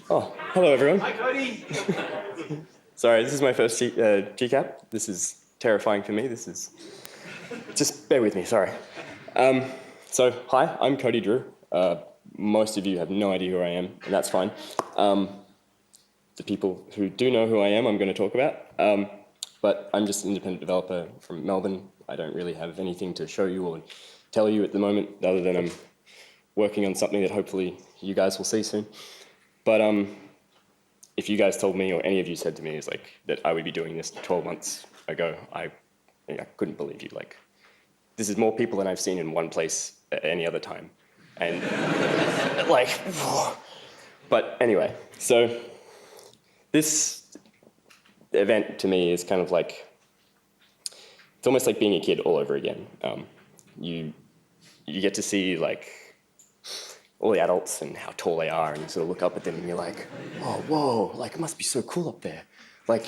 Oh, hello everyone. Hi, Cody. Sorry, this is my first GCAP. This is terrifying for me. Just bear with me, sorry. Hi, I'm Cody Drew. Most of you have no idea who I am, and that's fine. The people who do know who I am, I'm going to talk about. But I'm just an independent developer from Melbourne. I don't really have anything to show you or tell you at the moment, other than I'm working on something that hopefully you guys will see soon. But if you guys told me, or any of you said to me, that I would be doing this 12 months ago, I couldn't believe you. This is more people than I've seen in one place at any other time, and But anyway, so this event to me is kind of it's almost like being a kid all over again. You get to see all the adults and how tall they are, and you sort of look up at them and you're like, oh, whoa, it must be so cool up there. You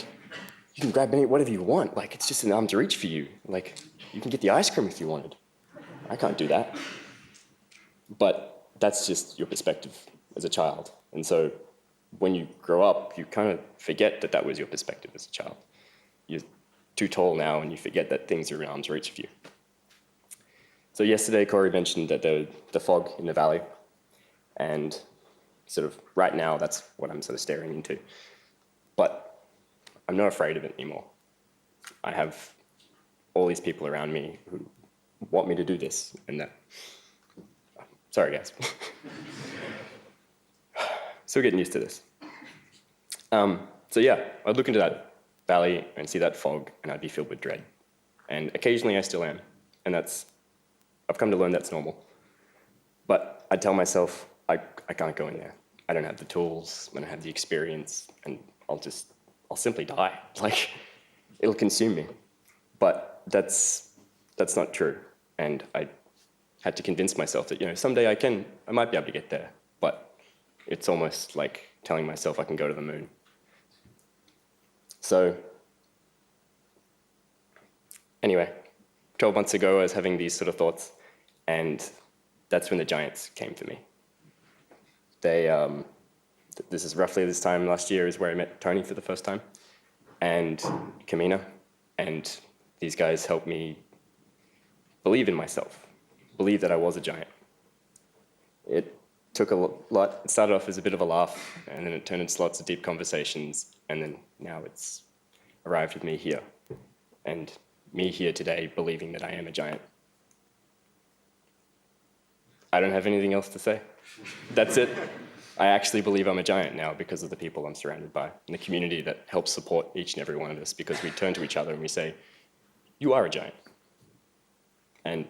can grab whatever you want. It's just an arm's reach for you. You can get the ice cream if you wanted. I can't do that. But that's just your perspective as a child. And so when you grow up, you kind of forget that was your perspective as a child. You're too tall now, and you forget that things are in arm's reach of you. So yesterday, Corey mentioned that the fog in the valley. And sort of right now, that's what I'm sort of staring into. But I'm not afraid of it anymore. I have all these people around me who want me to do this and that. Sorry, guys. Still getting used to this. So yeah, I'd look into that valley and see that fog, and I'd be filled with dread. And occasionally I still am. And I've come to learn that's normal. But I'd tell myself, I can't go in there. I don't have the tools, I don't have the experience, and I'll simply die. It'll consume me. But that's not true. And I had to convince myself that, someday I might be able to get there. But it's almost like telling myself I can go to the moon. So anyway, 12 months ago, I was having these sort of thoughts, and that's when the giants came for me. This is roughly this time last year is where I met Tony for the first time, and Kamina, and these guys helped me believe in myself, believe that I was a giant. It took a lot. It started off as a bit of a laugh, and then it turned into lots of deep conversations, and then now it's arrived with me here, and me here today believing that I am a giant. I don't have anything else to say. That's it. I actually believe I'm a giant now because of the people I'm surrounded by and the community that helps support each and every one of us, because we turn to each other and we say, you are a giant. And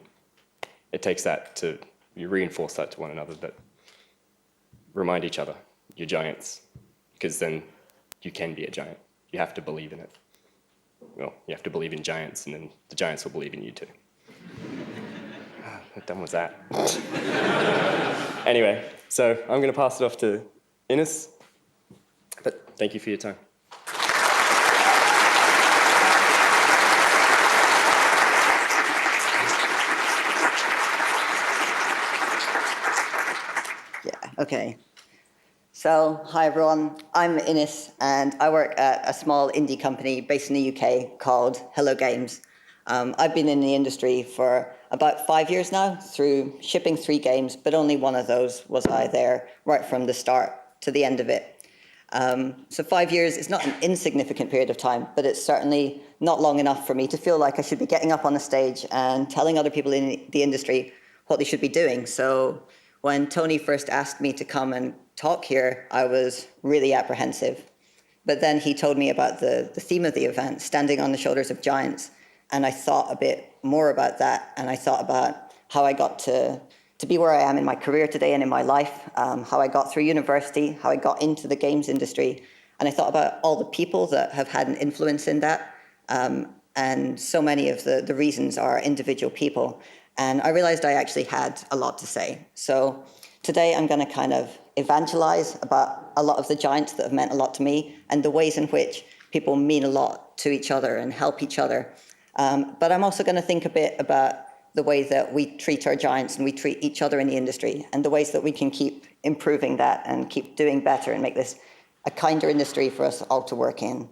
it takes that you reinforce that to one another, but remind each other, you're giants, because then you can be a giant. You have to believe in it. Well, you have to believe in giants, and then the giants will believe in you too. How dumb was that? Anyway, so I'm going to pass it off to Innes, but thank you for your time. Yeah, okay. So, hi everyone, I'm Innes, and I work at a small indie company based in the UK called Hello Games. I've been in the industry for about 5 years now, through shipping 3 games, but only one of those was I there right from the start to the end of it. So 5 years is not an insignificant period of time, but it's certainly not long enough for me to feel like I should be getting up on a stage and telling other people in the industry what they should be doing. So when Tony first asked me to come and talk here, I was really apprehensive. But then he told me about the theme of the event, standing on the shoulders of giants. And I thought a bit more about that, and I thought about how I got to be where I am in my career today and in my life, how I got through university, how I got into the games industry. And I thought about all the people that have had an influence in that, and so many of the reasons are individual people. And I realized I actually had a lot to say. So today I'm going to kind of evangelize about a lot of the giants that have meant a lot to me, and the ways in which people mean a lot to each other and help each other. But I'm also going to think a bit about the way that we treat our giants and we treat each other in the industry, and the ways that we can keep improving that and keep doing better and make this a kinder industry for us all to work in.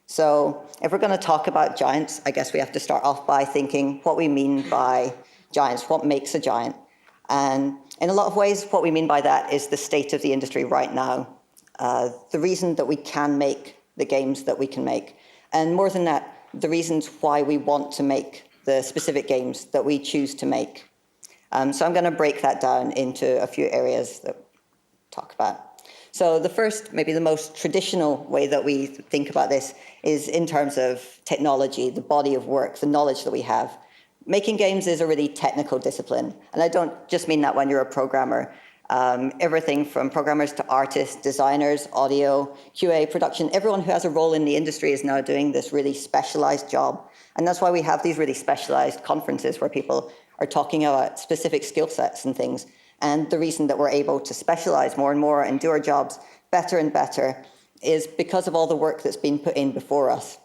So if we're going to talk about giants, I guess we have to start off by thinking what we mean by giants, what makes a giant. And in a lot of ways, what we mean by that is the state of the industry right now. The reason that we can make the games that we can make. And more than that, the reasons why we want to make the specific games that we choose to make. So I'm going to break that down into a few areas that we'll talk about. So the first, maybe the most traditional way that we think about this is in terms of technology, the body of work, the knowledge that we have. Making games is a really technical discipline. And I don't just mean that when you're a programmer. Everything from programmers to artists, designers, audio, QA, production, everyone who has a role in the industry is now doing this really specialized job. And that's why we have these really specialized conferences where people are talking about specific skill sets and things. And the reason that we're able to specialize more and more and do our jobs better and better is because of all the work that's been put in before us.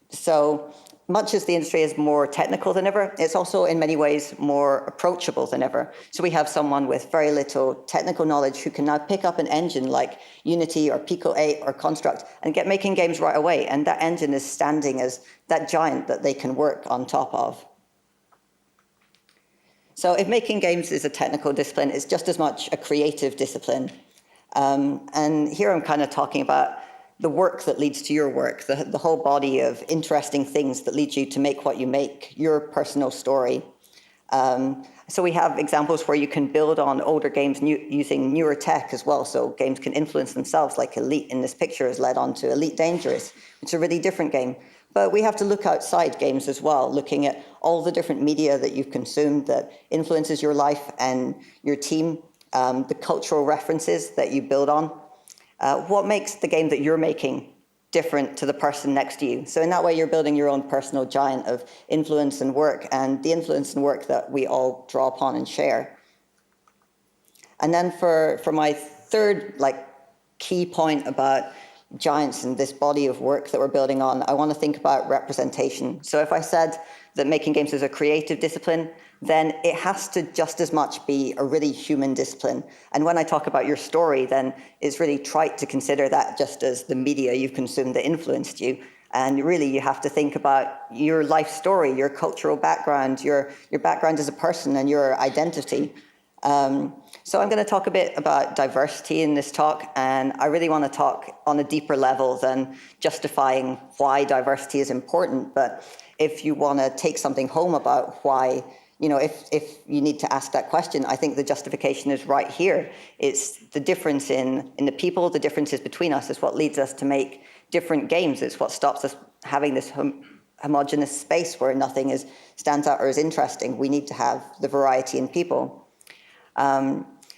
So much as the industry is more technical than ever, it's also in many ways more approachable than ever. So we have someone with very little technical knowledge who can now pick up an engine like Unity or Pico 8 or Construct and get making games right away. And that engine is standing as that giant that they can work on top of. So if making games is a technical discipline, it's just as much a creative discipline. And here I'm kind of talking about the work that leads to your work, the whole body of interesting things that lead you to make what you make, your personal story. So we have examples where you can build on older games using newer tech as well. So games can influence themselves, like Elite in this picture has led on to Elite Dangerous, which is a really different game. But we have to look outside games as well, looking at all the different media that you've consumed that influences your life and your team, the cultural references that you build on. What makes the game that you're making different to the person next to you? So in that way, you're building your own personal giant of influence and work, and the influence and work that we all draw upon and share. And then for my third key point about giants and this body of work that we're building on, I want to think about representation. So if I said that making games is a creative discipline, then it has to just as much be a really human discipline. And when I talk about your story, then it's really trite to consider that just as the media you've consumed that influenced you. And really, you have to think about your life story, your cultural background, your background as a person and your identity. So I'm going to talk a bit about diversity in this talk, and I really want to talk on a deeper level than justifying why diversity is important. But if you want to take something home about why, if you need to ask that question, I think the justification is right here. It's the difference in the people, the differences between us is what leads us to make different games. It's what stops us having this homogeneous space where nothing stands out or is interesting. We need to have the variety in people.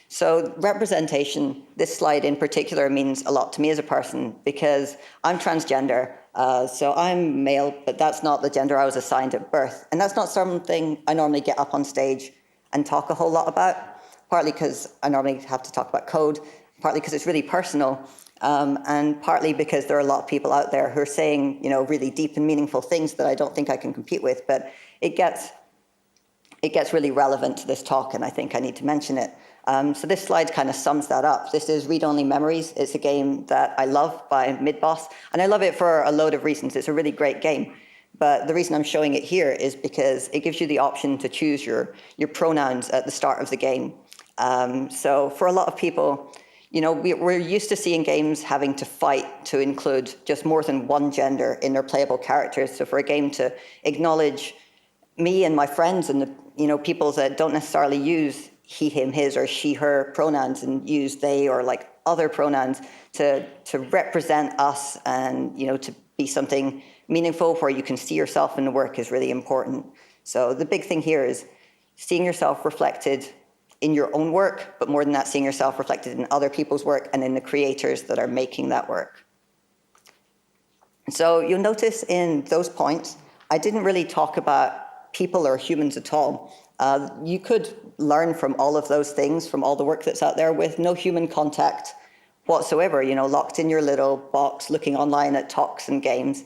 So representation, this slide in particular means a lot to me as a person because I'm transgender. So I'm male, but that's not the gender I was assigned at birth. And that's not something I normally get up on stage and talk a whole lot about, partly because I normally have to talk about code, partly because it's really personal, and partly because there are a lot of people out there who are saying, really deep and meaningful things that I don't think I can compete with, but it gets really relevant to this talk, and I think I need to mention it. So this slide kind of sums that up. This is Read Only Memories. It's a game that I love by Midboss, and I love it for a load of reasons. It's a really great game. But the reason I'm showing it here is because it gives you the option to choose your pronouns at the start of the game. So for a lot of people, we're used to seeing games having to fight to include just more than one gender in their playable characters. So for a game to acknowledge me and my friends and the people that don't necessarily use he, him, his, or she, her pronouns and use they or other pronouns to represent us and to be something meaningful where you can see yourself in the work is really important. So the big thing here is seeing yourself reflected in your own work, but more than that, seeing yourself reflected in other people's work and in the creators that are making that work. So you'll notice in those points, I didn't really talk about people or humans at all. You could learn from all of those things, from all the work that's out there with no human contact whatsoever, locked in your little box, looking online at talks and games.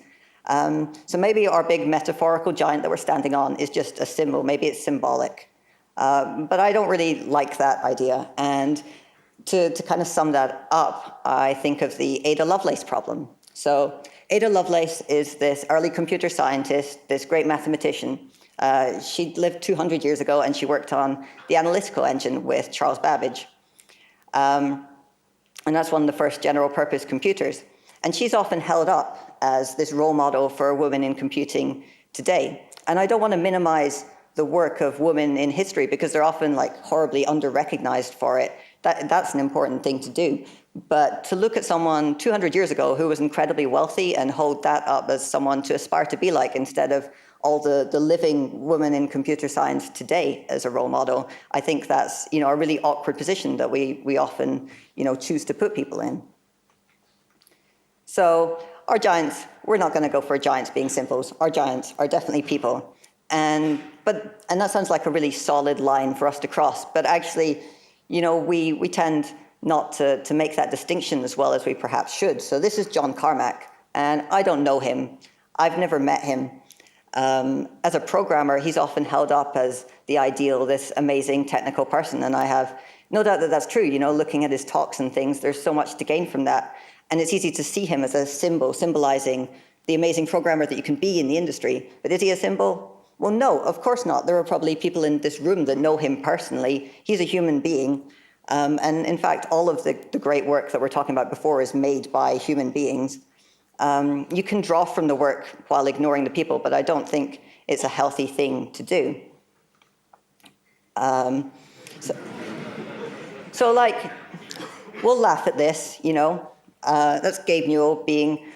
So maybe our big metaphorical giant that we're standing on is just a symbol. Maybe it's symbolic. But I don't really like that idea. And to kind of sum that up, I think of the Ada Lovelace problem. So Ada Lovelace is this early computer scientist, this great mathematician. She lived 200 years ago, and she worked on the analytical engine with Charles Babbage. And that's one of the first general purpose computers. And she's often held up as this role model for women in computing today. And I don't want to minimize the work of women in history because they're often like horribly under-recognized for it. That's an important thing to do. But to look at someone 200 years ago who was incredibly wealthy and hold that up as someone to aspire to be like instead of all the living women in computer science today as a role model, I think that's a really awkward position that we often choose to put people in. So our giants, we're not going to go for giants being symbols. Our giants are definitely people. And that sounds like a really solid line for us to cross. But actually, we tend not to make that distinction as well as we perhaps should. So this is John Carmack, and I don't know him. I've never met him. As a programmer, he's often held up as the ideal, this amazing technical person, and I have no doubt that that's true. Looking at his talks and things, there's so much to gain from that. And it's easy to see him as a symbol, symbolizing the amazing programmer that you can be in the industry. But is he a symbol? Well, no, of course not. There are probably people in this room that know him personally. He's a human being. And in fact, all of the great work that we're talking about before is made by human beings. You can draw from the work while ignoring the people, but I don't think it's a healthy thing to do. So we'll laugh at this, That's Gabe Newell being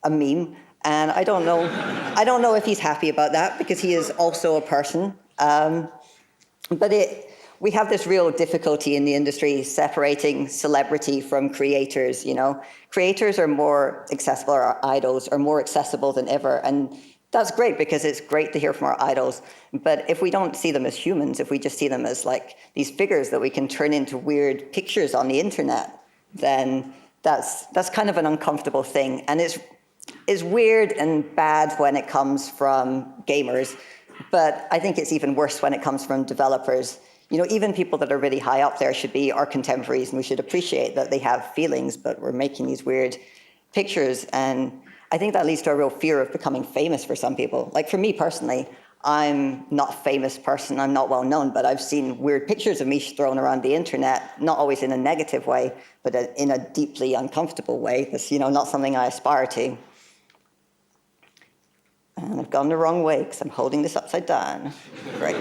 a meme. And I don't know if he's happy about that because he is also a person. But we have this real difficulty in the industry separating celebrity from creators, Creators are more accessible, our idols are more accessible than ever. And that's great because it's great to hear from our idols. But if we don't see them as humans, if we just see them as like these figures that we can turn into weird pictures on the internet, then that's kind of an uncomfortable thing. And it's weird and bad when it comes from gamers, but I think it's even worse when it comes from developers. Even people that are really high up there should be our contemporaries, and we should appreciate that they have feelings, but we're making these weird pictures. And I think that leads to a real fear of becoming famous for some people. Like for me personally, I'm not a famous person, I'm not well known, but I've seen weird pictures of me thrown around the internet, not always in a negative way, but in a deeply uncomfortable way. That's, not something I aspire to. And I've gone the wrong way because I'm holding this upside down. Great.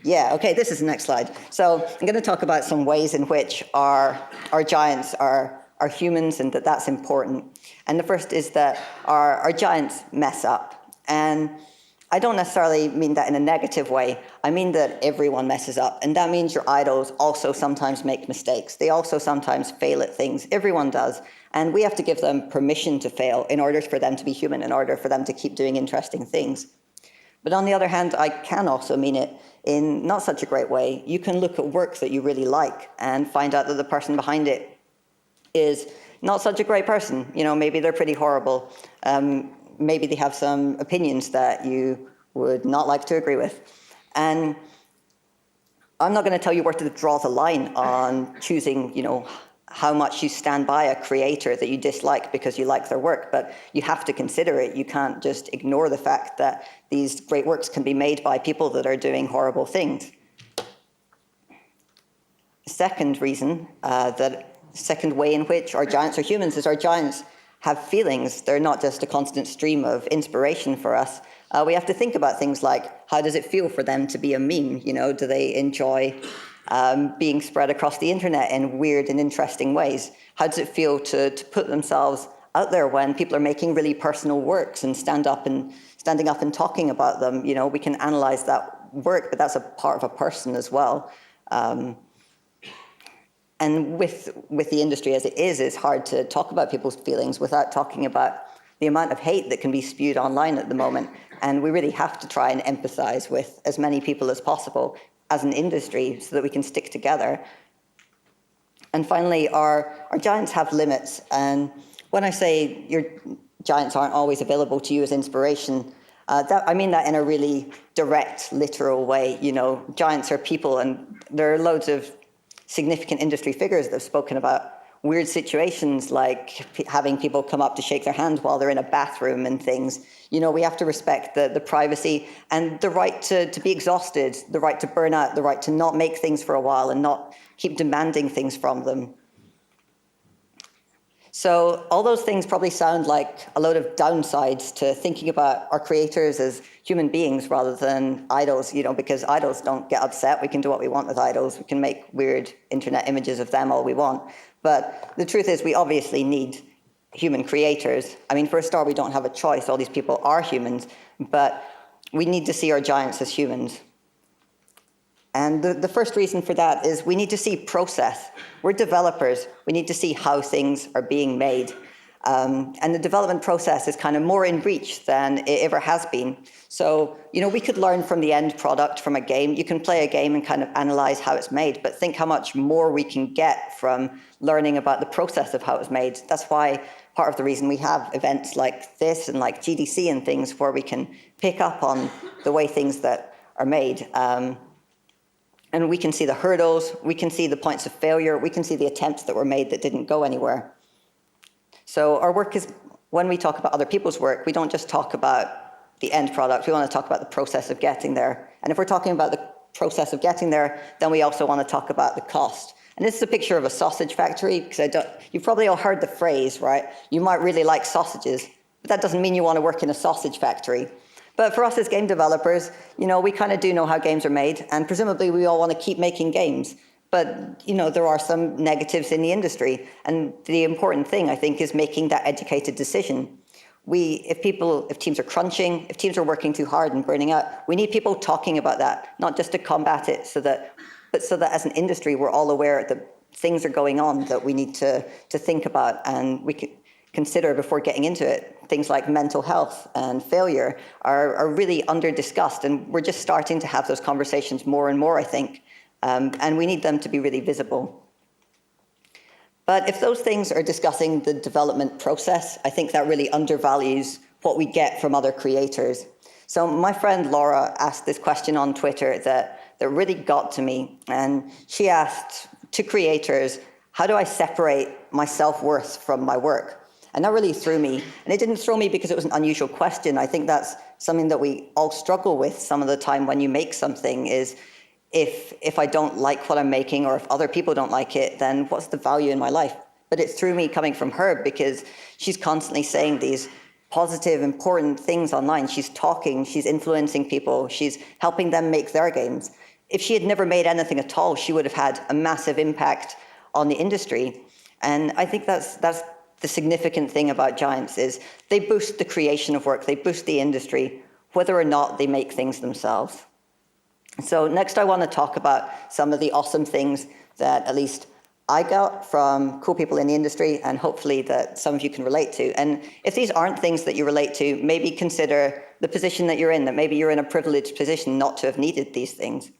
Yeah, okay, this is the next slide. So I'm going to talk about some ways in which our giants are humans and that's important. And the first is that our giants mess up. And I don't necessarily mean that in a negative way. I mean that everyone messes up. And that means your idols also sometimes make mistakes. They also sometimes fail at things. Everyone does. And we have to give them permission to fail in order for them to be human, in order for them to keep doing interesting things. But on the other hand, I can also mean it in not such a great way. You can look at work that you really like and find out that the person behind it is not such a great person. Maybe they're pretty horrible. Maybe they have some opinions that you would not like to agree with. And I'm not going to tell you where to draw the line on choosing, how much you stand by a creator that you dislike because you like their work, but you have to consider it. You can't just ignore the fact that these great works can be made by people that are doing horrible things. Second reason, second way in which our giants are humans is our giants have feelings. They're not just a constant stream of inspiration for us. We have to think about things like, how does it feel for them to be a meme? Do they enjoy being spread across the internet in weird and interesting ways? How does it feel to put themselves out there when people are making really personal works and standing up and talking about them? We can analyze that work, but that's a part of a person as well. And with the industry as it is, it's hard to talk about people's feelings without talking about the amount of hate that can be spewed online at the moment. And we really have to try and empathize with as many people as possible as an industry so that we can stick together. And finally, our giants have limits. And when I say giants aren't always available to you as inspiration. I mean that in a really direct, literal way. You know, giants are people, and there are loads of significant industry figures that have spoken about weird situations like having people come up to shake their hand while they're in a bathroom and things. You know, we have to respect the privacy and the right to be exhausted, the right to burn out, the right to not make things for a while and not keep demanding things from them. So all those things probably sound like a load of downsides to thinking about our creators as human beings rather than idols, you know, because idols don't get upset. We can do what we want with idols. We can make weird internet images of them all we want. But the truth is we obviously need human creators. I mean, for a start, we don't have a choice. All these people are humans, but we need to see our giants as humans. And the first reason for that is we need to see process. We're developers. We need to see how things are being made. And the development process is kind of more in reach than it ever has been. So, you know, we could learn from the end product from a game. You can play a game and kind of analyze how it's made, but think how much more we can get from learning about the process of how it's made. That's why part of the reason we have events like this and like GDC and things where we can pick up on the way things that are made. And we can see the hurdles, we can see the points of failure, we can see the attempts that were made that didn't go anywhere. So our work is, when we talk about other people's work, we don't just talk about the end product, we want to talk about the process of getting there. And if we're talking about the process of getting there, then we also want to talk about the cost. And this is a picture of a sausage factory, because you've probably all heard the phrase, right? You might really like sausages, but that doesn't mean you want to work in a sausage factory. But for us as game developers, you know, we kind of do know how games are made, and presumably we all want to keep making games. But, you know, there are some negatives in the industry, and the important thing, I think, is making that educated decision. If teams are crunching, if teams are working too hard and burning out, we need people talking about that, not just to combat it, but so that as an industry, we're all aware that things are going on that we need to think about, and we could consider before getting into it. Things like mental health and failure are really under-discussed, and we're just starting to have those conversations more and more, I think, and we need them to be really visible. But if those things are discussing the development process, I think that really undervalues what we get from other creators. So my friend Laura asked this question on Twitter that really got to me, and she asked to creators, how do I separate my self-worth from my work? And that really threw me. And it didn't throw me because it was an unusual question. I think that's something that we all struggle with some of the time when you make something is if I don't like what I'm making or if other people don't like it, then what's the value in my life? But it threw me coming from her because she's constantly saying these positive, important things online. She's talking, she's influencing people, she's helping them make their games. If she had never made anything at all, she would have had a massive impact on the industry. And I think that's the significant thing about giants is they boost the creation of work, they boost the industry, whether or not they make things themselves. So next I want to talk about some of the awesome things that at least I got from cool people in the industry and hopefully that some of you can relate to. And if these aren't things that you relate to, maybe consider the position that you're in, that maybe you're in a privileged position not to have needed these things.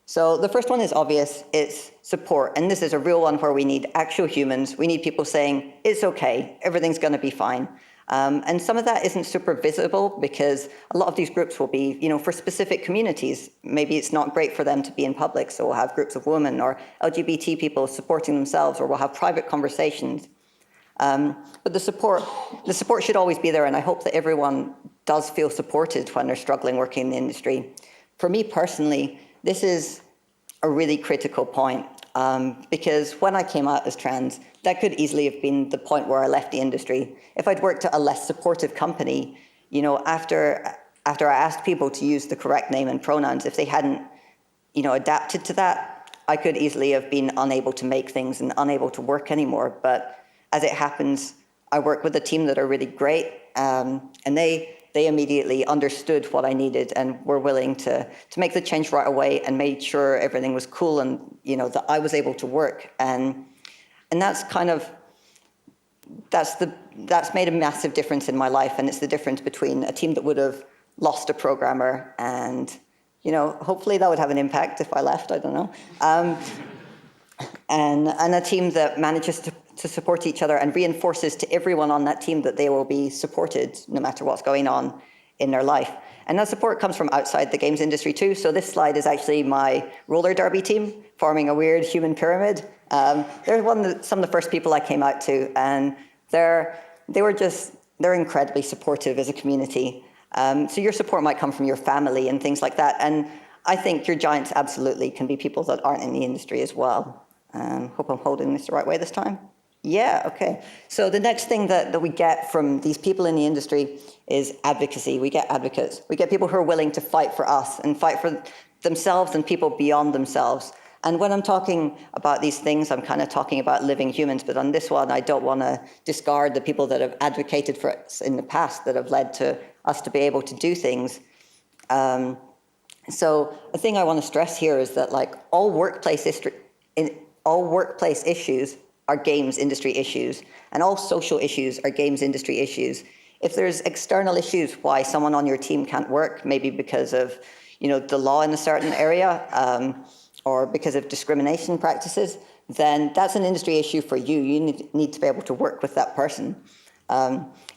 So the first one is obvious, it's support. And this is a real one where we need actual humans. We need people saying, it's okay, everything's going to be fine. And some of that isn't super visible because a lot of these groups will be, you know, for specific communities. Maybe it's not great for them to be in public, so we'll have groups of women or LGBT people supporting themselves, or we'll have private conversations. But the support should always be there, and I hope that everyone does feel supported when they're struggling working in the industry. For me personally, this is a really critical point because when I came out as trans, that could easily have been the point where I left the industry. If I'd worked at a less supportive company, you know, after I asked people to use the correct name and pronouns, if they hadn't, you know, adapted to that, I could easily have been unable to make things and unable to work anymore. But as it happens, I work with a team that are really great, and they immediately understood what I needed and were willing to make the change right away and made sure everything was cool and, you know, that I was able to work. And that's kind of, that's made a massive difference in my life, and it's the difference between a team that would have lost a programmer and, you know, hopefully that would have an impact if I left, I don't know. And a team that manages to support each other and reinforces to everyone on that team that they will be supported no matter what's going on in their life. And that support comes from outside the games industry too. So this slide is actually my roller derby team forming a weird human pyramid. They're some of the first people I came out to, and they're incredibly supportive as a community. So your support might come from your family and things like that. And I think your giants absolutely can be people that aren't in the industry as well. Hope I'm holding this the right way this time. Yeah, okay. So the next thing that we get from these people in the industry is advocacy. We get advocates. We get people who are willing to fight for us and fight for themselves and people beyond themselves. And when I'm talking about these things, I'm kind of talking about living humans. But on this one, I don't want to discard the people that have advocated for us in the past that have led to us to be able to do things. So the thing I want to stress here is that like all workplace issues are games industry issues, and all social issues are games industry issues. If there's external issues why someone on your team can't work, maybe because of the law in a certain area, or because of discrimination practices, then that's an industry issue for you. You need to be able to work with that person.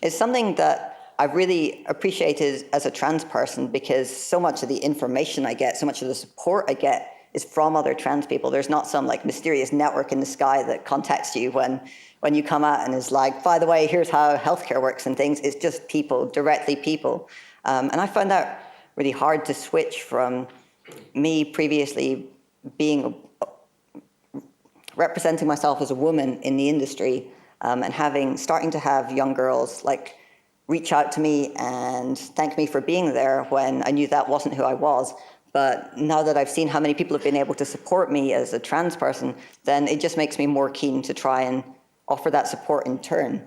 It's something that I've really appreciated as a trans person, because so much of the information I get, so much of the support I get is from other trans people. There's not some like mysterious network in the sky that contacts you when you come out and is like, by the way, here's how healthcare works and things. It's just people, directly people. And I found that really hard to switch from me previously representing myself as a woman in the industry, and starting to have young girls like reach out to me and thank me for being there when I knew that wasn't who I was. But now that I've seen how many people have been able to support me as a trans person, then it just makes me more keen to try and offer that support in turn.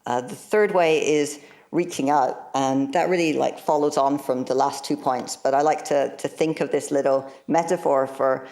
The third way is reaching out, and that really like follows on from the last 2 points. But I like to think of this little metaphor for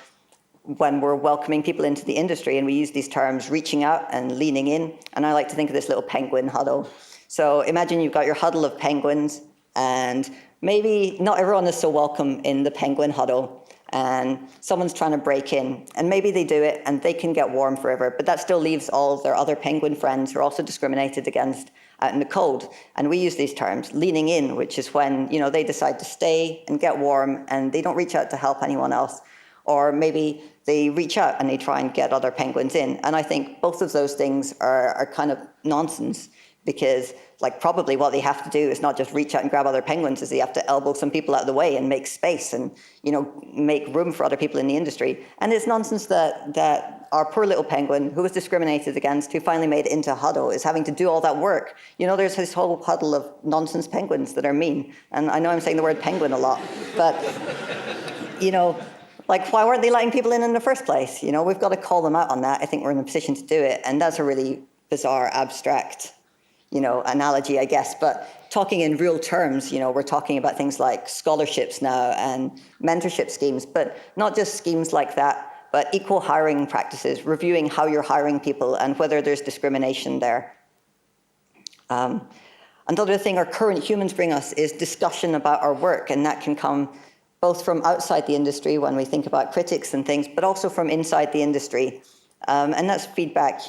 when we're welcoming people into the industry, and we use these terms, reaching out and leaning in. And I like to think of this little penguin huddle. So imagine you've got your huddle of penguins, and maybe not everyone is so welcome in the penguin huddle, and someone's trying to break in, and maybe they do it and they can get warm forever, but that still leaves all of their other penguin friends who are also discriminated against out in the cold. And we use these terms, leaning in, which is when they decide to stay and get warm and they don't reach out to help anyone else. Or maybe they reach out and they try and get other penguins in. And I think both of those things are kind of nonsense, because like probably what they have to do is not just reach out and grab other penguins, is they have to elbow some people out of the way and make space and make room for other people in the industry. And it's nonsense that our poor little penguin, who was discriminated against, who finally made it into a huddle, is having to do all that work. There's this whole huddle of nonsense penguins that are mean. And I know I'm saying the word penguin a lot, but like, why weren't they letting people in the first place? We've got to call them out on that. I think we're in a position to do it. And that's a really bizarre, abstract, analogy, I guess. But talking in real terms, we're talking about things like scholarships now and mentorship schemes, but not just schemes like that, but equal hiring practices, reviewing how you're hiring people and whether there's discrimination there. Another thing our current humans bring us is discussion about our work, and that can come both from outside the industry when we think about critics and things, but also from inside the industry. And that's feedback,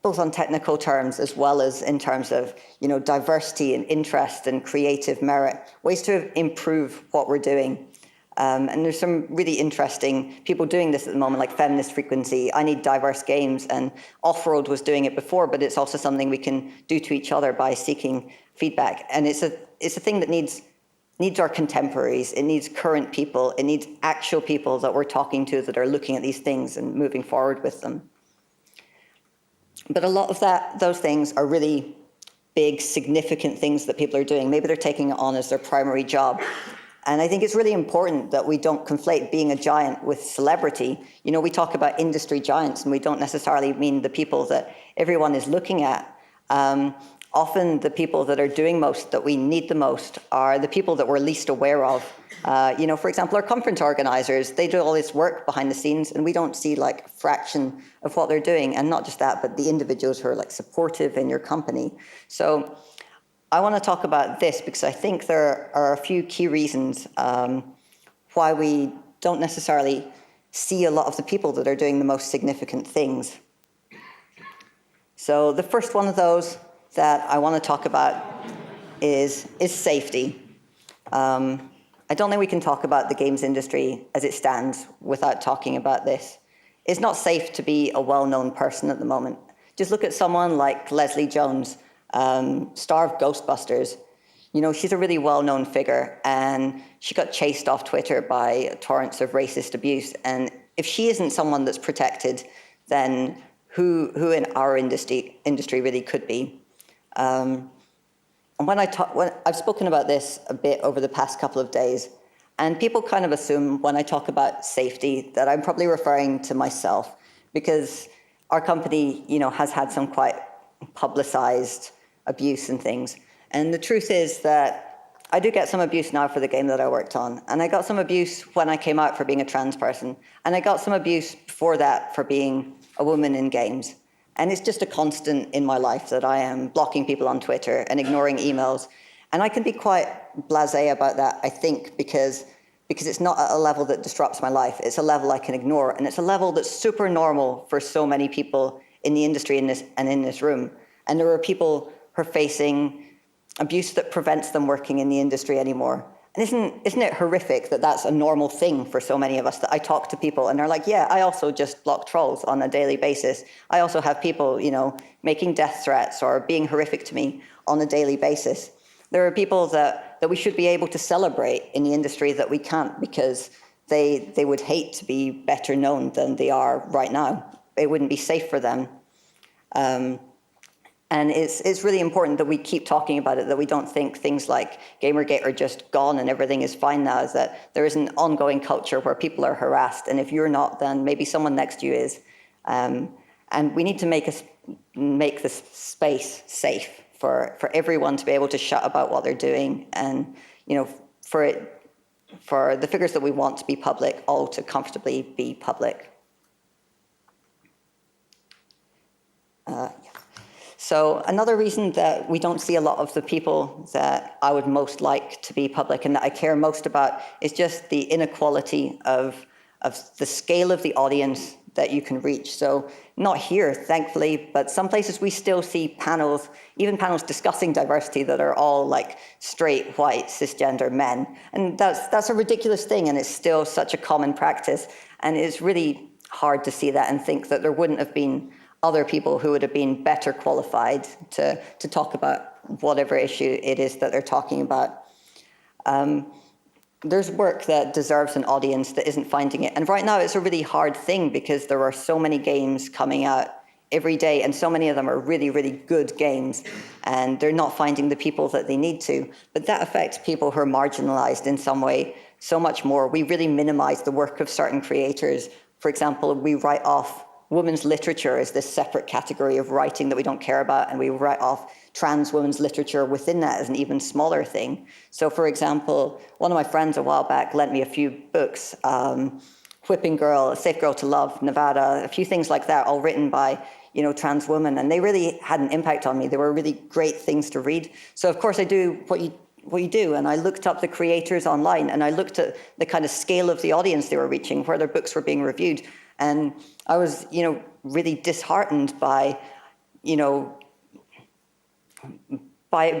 both on technical terms as well as in terms of, diversity and interest and creative merit, ways to improve what we're doing. And there's some really interesting people doing this at the moment, like Feminist Frequency, I Need Diverse Games, and Offroad was doing it before, but it's also something we can do to each other by seeking feedback. And it's a thing that needs our contemporaries, it needs current people, it needs actual people that we're talking to that are looking at these things and moving forward with them. But a lot of those things are really big, significant things that people are doing. Maybe they're taking it on as their primary job. And I think it's really important that we don't conflate being a giant with celebrity. We talk about industry giants, and we don't necessarily mean the people that everyone is looking at. Often the people that are doing most, that we need the most, are the people that we're least aware of. For example, our conference organizers, they do all this work behind the scenes, and we don't see like a fraction of what they're doing. And not just that, but the individuals who are like supportive in your company. So I want to talk about this because I think there are a few key reasons why we don't necessarily see a lot of the people that are doing the most significant things. So the first one of those that I want to talk about is safety. I don't think we can talk about the games industry as it stands without talking about this. It's not safe to be a well-known person at the moment. Just look at someone like Leslie Jones, star of Ghostbusters. You know, she's a really well-known figure, and she got chased off Twitter by torrents of racist abuse. And if she isn't someone that's protected, then who in our industry really could be? And when I've spoken about this a bit over the past couple of days, and people kind of assume when I talk about safety that I'm probably referring to myself, because our company, you know, has had some quite publicized abuse and things. And the truth is that I do get some abuse now for the game that I worked on. And I got some abuse when I came out for being a trans person. And I got some abuse before that for being a woman in games. And it's just a constant in my life that I am blocking people on Twitter and ignoring emails. And I can be quite blasé about that, I think, because it's not at a level that disrupts my life. It's a level I can ignore. And it's a level that's super normal for so many people in the industry in this room. And there are people who are facing abuse that prevents them working in the industry anymore. And isn't it horrific that that's a normal thing for so many of us, that I talk to people and they're like, yeah, I also just block trolls on a daily basis. I also have people, you know, making death threats or being horrific to me on a daily basis. There are people that we should be able to celebrate in the industry that we can't, because they would hate to be better known than they are right now. It wouldn't be safe for them. And it's really important that we keep talking about it, that we don't think things like Gamergate are just gone and everything is fine now, is that there is an ongoing culture where people are harassed. And if you're not, then maybe someone next to you is. And we need to make this space safe for everyone to be able to shut about what they're doing, and, you know, for the figures that we want to be public all to comfortably be public. So another reason that we don't see a lot of the people that I would most like to be public and that I care most about is just the inequality of the scale of the audience that you can reach. So not here, thankfully, but some places we still see panels, even panels discussing diversity, that are all like straight, white, cisgender men. And that's a ridiculous thing, and it's still such a common practice. And it's really hard to see that and think that there wouldn't have been other people who would have been better qualified to talk about whatever issue it is that they're talking about. There's work that deserves an audience that isn't finding it. And right now it's a really hard thing because there are so many games coming out every day, and so many of them are really, really good games, and they're not finding the people that they need to. But that affects people who are marginalized in some way so much more. We really minimize the work of certain creators. For example, we write off women's literature as this separate category of writing that we don't care about, and we write off trans women's literature within that as an even smaller thing. So, for example, one of my friends a while back lent me a few books, Whipping Girl, A Safe Girl to Love, Nevada, a few things like that, all written by, you know, trans women, and they really had an impact on me. They were really great things to read. So, of course, I do what you do, and I looked up the creators online, and I looked at the kind of scale of the audience they were reaching, where their books were being reviewed, and I was, you know, really disheartened by, you know, by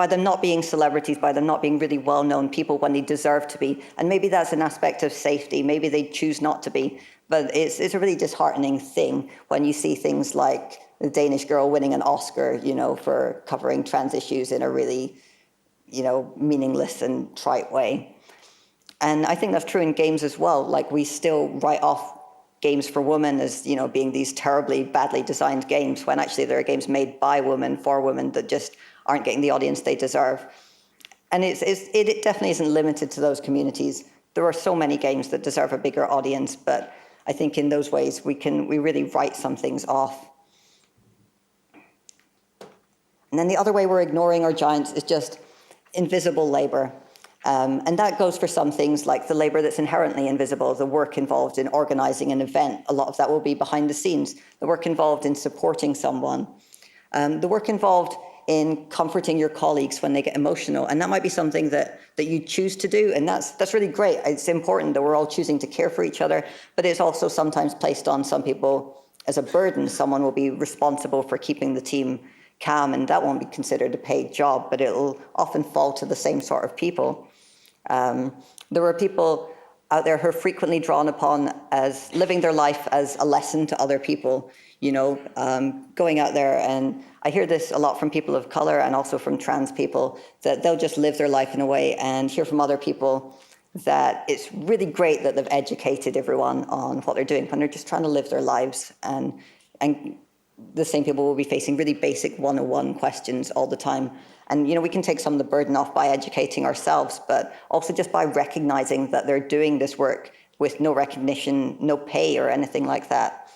them not being celebrities, by them not being really well-known people when they deserve to be. And maybe that's an aspect of safety. Maybe they choose not to be. But it's a really disheartening thing when you see things like the Danish girl winning an Oscar, you know, for covering trans issues in a really, you know, meaningless and trite way. And I think that's true in games as well. Like, we still write off games for women as, you know, being these terribly badly designed games, when actually there are games made by women for women that just aren't getting the audience they deserve. And it definitely isn't limited to those communities. There are so many games that deserve a bigger audience, but I think in those ways we really write some things off. And then the other way we're ignoring our giants is just invisible labor. And that goes for some things like the labor that's inherently invisible, the work involved in organizing an event. A lot of that will be behind the scenes. The work involved in supporting someone. The work involved in comforting your colleagues when they get emotional. And that might be something that you choose to do. And that's really great. It's important that we're all choosing to care for each other. But it's also sometimes placed on some people as a burden, someone will be responsible for keeping the team calm, and that won't be considered a paid job, but it'll often fall to the same sort of people. There are people out there who are frequently drawn upon as living their life as a lesson to other people, going out there, and I hear this a lot from people of color and also from trans people, that they'll just live their life in a way, and hear from other people that it's really great that they've educated everyone on what they're doing when they're just trying to live their lives. And the same people will be facing really basic 101 questions all the time. And, we can take some of the burden off by educating ourselves, but also just by recognizing that they're doing this work with no recognition, no pay or anything like that.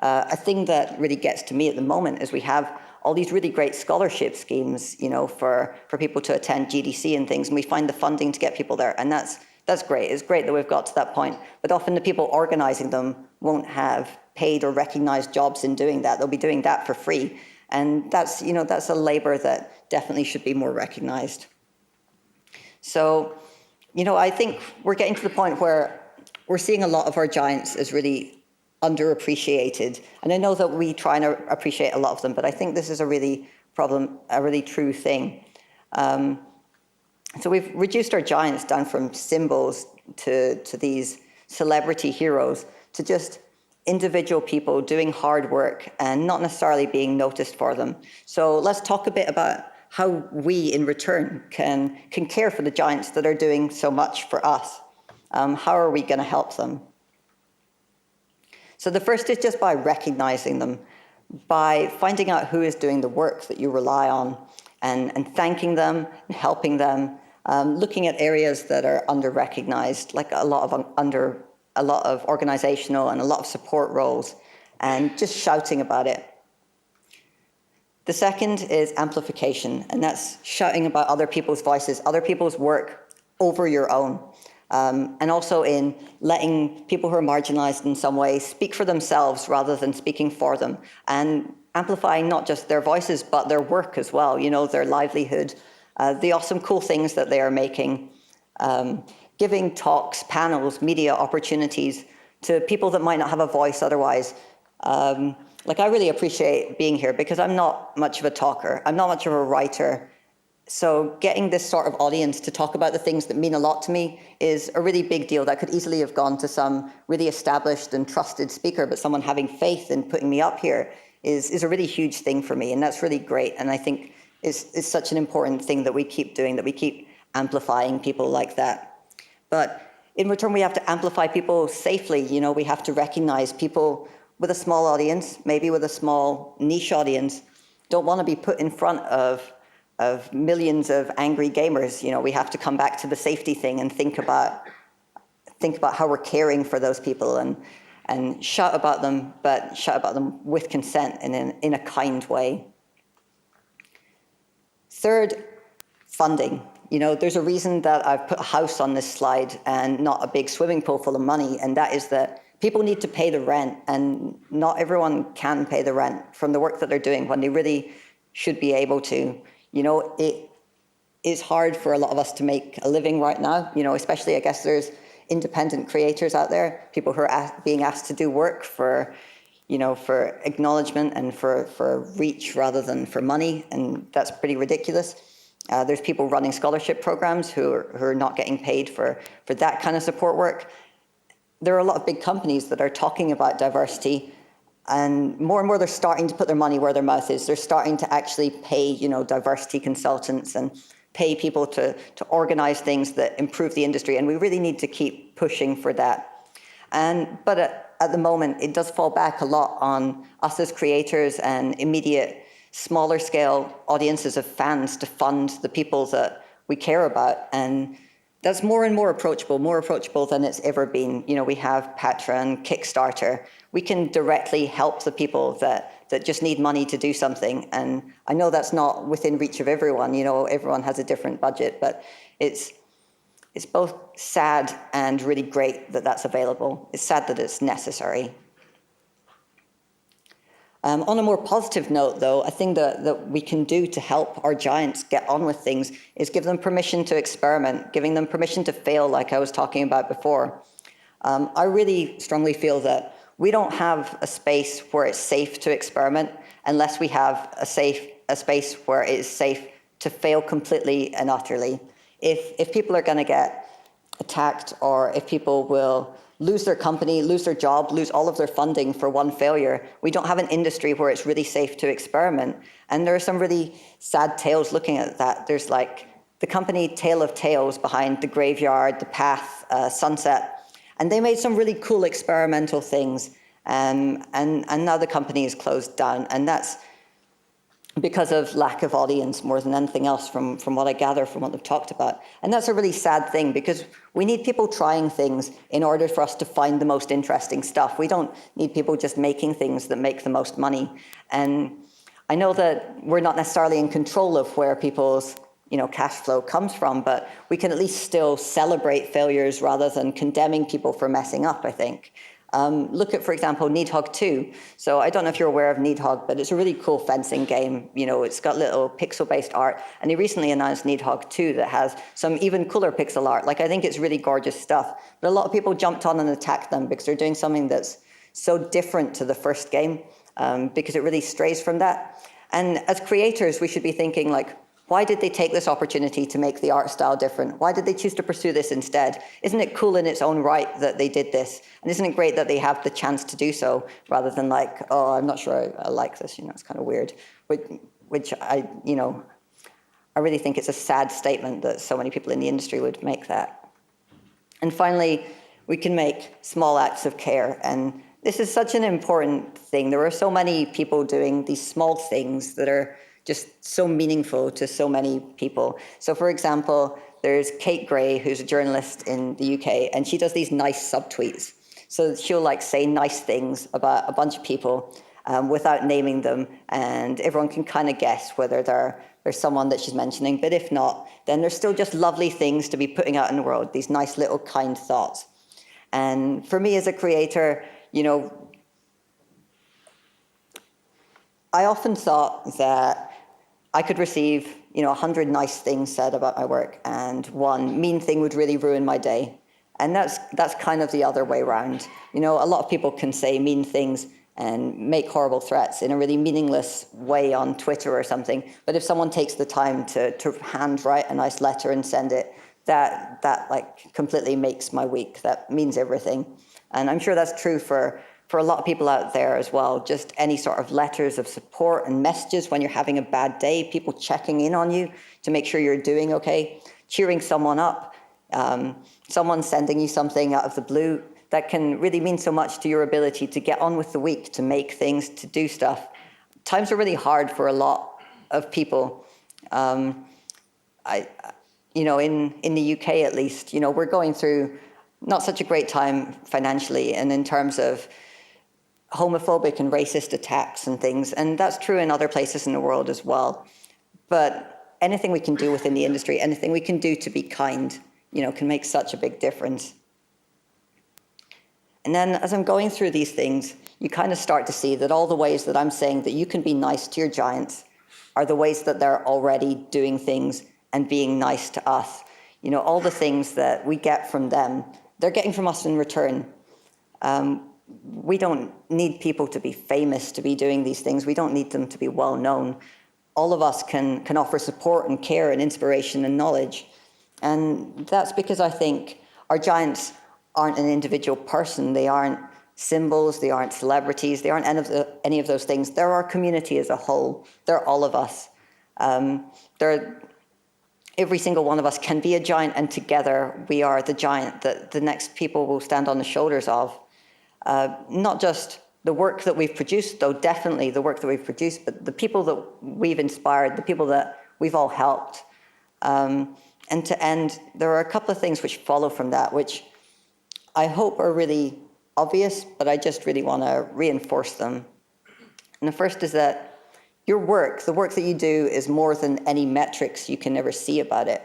A thing that really gets to me at the moment is we have all these really great scholarship schemes, for people to attend GDC and things, and we find the funding to get people there. And that's great. It's great that we've got to that point, but often the people organizing them won't have paid or recognized jobs in doing that. They'll be doing that for free. And that's a labor that definitely should be more recognized. So, I think we're getting to the point where we're seeing a lot of our giants as really underappreciated. And I know that we try and appreciate a lot of them, but I think this is a really true thing. So we've reduced our giants down from symbols to these celebrity heroes to just individual people doing hard work and not necessarily being noticed for them. So let's talk a bit about how we, in return, can care for the giants that are doing so much for us. How are we going to help them? So the first is just by recognizing them, by finding out who is doing the work that you rely on, and thanking them and helping them, looking at areas that are under-recognized, like a lot of organizational and a lot of support roles, and just shouting about it. The second is amplification, and that's shouting about other people's voices, other people's work over your own. And also in letting people who are marginalized in some way speak for themselves rather than speaking for them, and amplifying not just their voices, but their work as well, their livelihood, the awesome, cool things that they are making, giving talks, panels, media opportunities to people that might not have a voice otherwise. I really appreciate being here because I'm not much of a talker. I'm not much of a writer. So getting this sort of audience to talk about the things that mean a lot to me is a really big deal. That could easily have gone to some really established and trusted speaker, but someone having faith in putting me up here is a really huge thing for me, and that's really great. And I think it's such an important thing that we keep doing, that we keep amplifying people like that. But in return, we have to amplify people safely. We have to recognize people with a small audience, maybe with a small niche audience, don't want to be put in front of millions of angry gamers. We have to come back to the safety thing and think about how we're caring for those people and shout about them, but shout about them with consent and in a kind way. Third, funding. There's a reason that I've put a house on this slide and not a big swimming pool full of money, and that is that people need to pay the rent, and not everyone can pay the rent from the work that they're doing when they really should be able to. It is hard for a lot of us to make a living right now, especially I guess there's independent creators out there, people who are being asked to do work for acknowledgement and for reach rather than for money, and that's pretty ridiculous. There's people running scholarship programs who are not getting paid for that kind of support work. There are a lot of big companies that are talking about diversity, and more they're starting to put their money where their mouth is. They're starting to actually pay, diversity consultants and pay people to organize things that improve the industry. And we really need to keep pushing for that. But at the moment, it does fall back a lot on us as creators and immediate, smaller scale audiences of fans to fund the people that we care about. And that's more and more approachable than it's ever been. We have Patreon, Kickstarter. We can directly help the people that just need money to do something. And I know that's not within reach of everyone. Everyone has a different budget, but it's both sad and really great that that's available. It's sad that it's necessary. On a more positive note, though, I think that we can do to help our giants get on with things is give them permission to experiment, giving them permission to fail, like I was talking about before. I really strongly feel that we don't have a space where it's safe to experiment unless we have a space where it is safe to fail completely and utterly. If people are going to get attacked, or if people will lose their company, lose their job, lose all of their funding for one failure, we don't have an industry where it's really safe to experiment. And there are some really sad tales looking at that. There's like the company Tale of Tales behind The Graveyard, The Path, Sunset, and they made some really cool experimental things. And now the company is closed down, and that's because of lack of audience more than anything else from what I gather from what they've talked about. And that's a really sad thing, because we need people trying things in order for us to find the most interesting stuff. We don't need people just making things that make the most money. And I know that we're not necessarily in control of where people's cash flow comes from, but we can at least still celebrate failures rather than condemning people for messing up, I think. Look at, for example, Needhog 2. So I don't know if you're aware of Needhog, but it's a really cool fencing game. It's got little pixel-based art. And he recently announced Needhog 2 that has some even cooler pixel art. Like, I think it's really gorgeous stuff. But a lot of people jumped on and attacked them because they're doing something that's so different to the first game, because it really strays from that. And as creators, we should be thinking, like, why did they take this opportunity to make the art style different? Why did they choose to pursue this instead? Isn't it cool in its own right that they did this? And isn't it great that they have the chance to do so, rather than like, oh, I'm not sure I like this, it's kind of weird. Which I really think it's a sad statement that so many people in the industry would make that. And finally, we can make small acts of care. And this is such an important thing. There are so many people doing these small things that are just so meaningful to so many people. So for example, there's Kate Gray, who's a journalist in the UK, and she does these nice subtweets. So she'll like say nice things about a bunch of people without naming them, and everyone can kind of guess whether they're someone that she's mentioning. But if not, then there's still just lovely things to be putting out in the world, these nice little kind thoughts. And for me as a creator, I often thought that I could receive, 100 nice things said about my work, and one mean thing would really ruin my day. And that's kind of the other way around. A lot of people can say mean things and make horrible threats in a really meaningless way on Twitter or something. But if someone takes the time to handwrite a nice letter and send it, that like completely makes my week. That means everything. And I'm sure that's true for a lot of people out there as well. Just any sort of letters of support and messages when you're having a bad day, people checking in on you to make sure you're doing okay, cheering someone up, someone sending you something out of the blue, that can really mean so much to your ability to get on with the week, to make things, to do stuff. Times are really hard for a lot of people. In the UK at least, we're going through not such a great time financially, and in terms of homophobic and racist attacks and things, and that's true in other places in the world as well. But anything we can do within the industry, anything we can do to be kind, can make such a big difference. And then as I'm going through these things, you kind of start to see that all the ways that I'm saying that you can be nice to your giants are the ways that they're already doing things and being nice to us. All the things that we get from them, they're getting from us in return. We don't need people to be famous to be doing these things. We don't need them to be well known. All of us can offer support and care and inspiration and knowledge. And that's because I think our giants aren't an individual person. They aren't symbols. They aren't celebrities. They aren't any of those things. They're our community as a whole. They're all of us. Every single one of us can be a giant, and together we are the giant that the next people will stand on the shoulders of. Not just the work that we've produced, though definitely the work that we've produced, but the people that we've inspired, the people that we've all helped. And to end, there are a couple of things which follow from that, which I hope are really obvious, but I just really want to reinforce them. And the first is that your work, the work that you do, is more than any metrics you can ever see about it.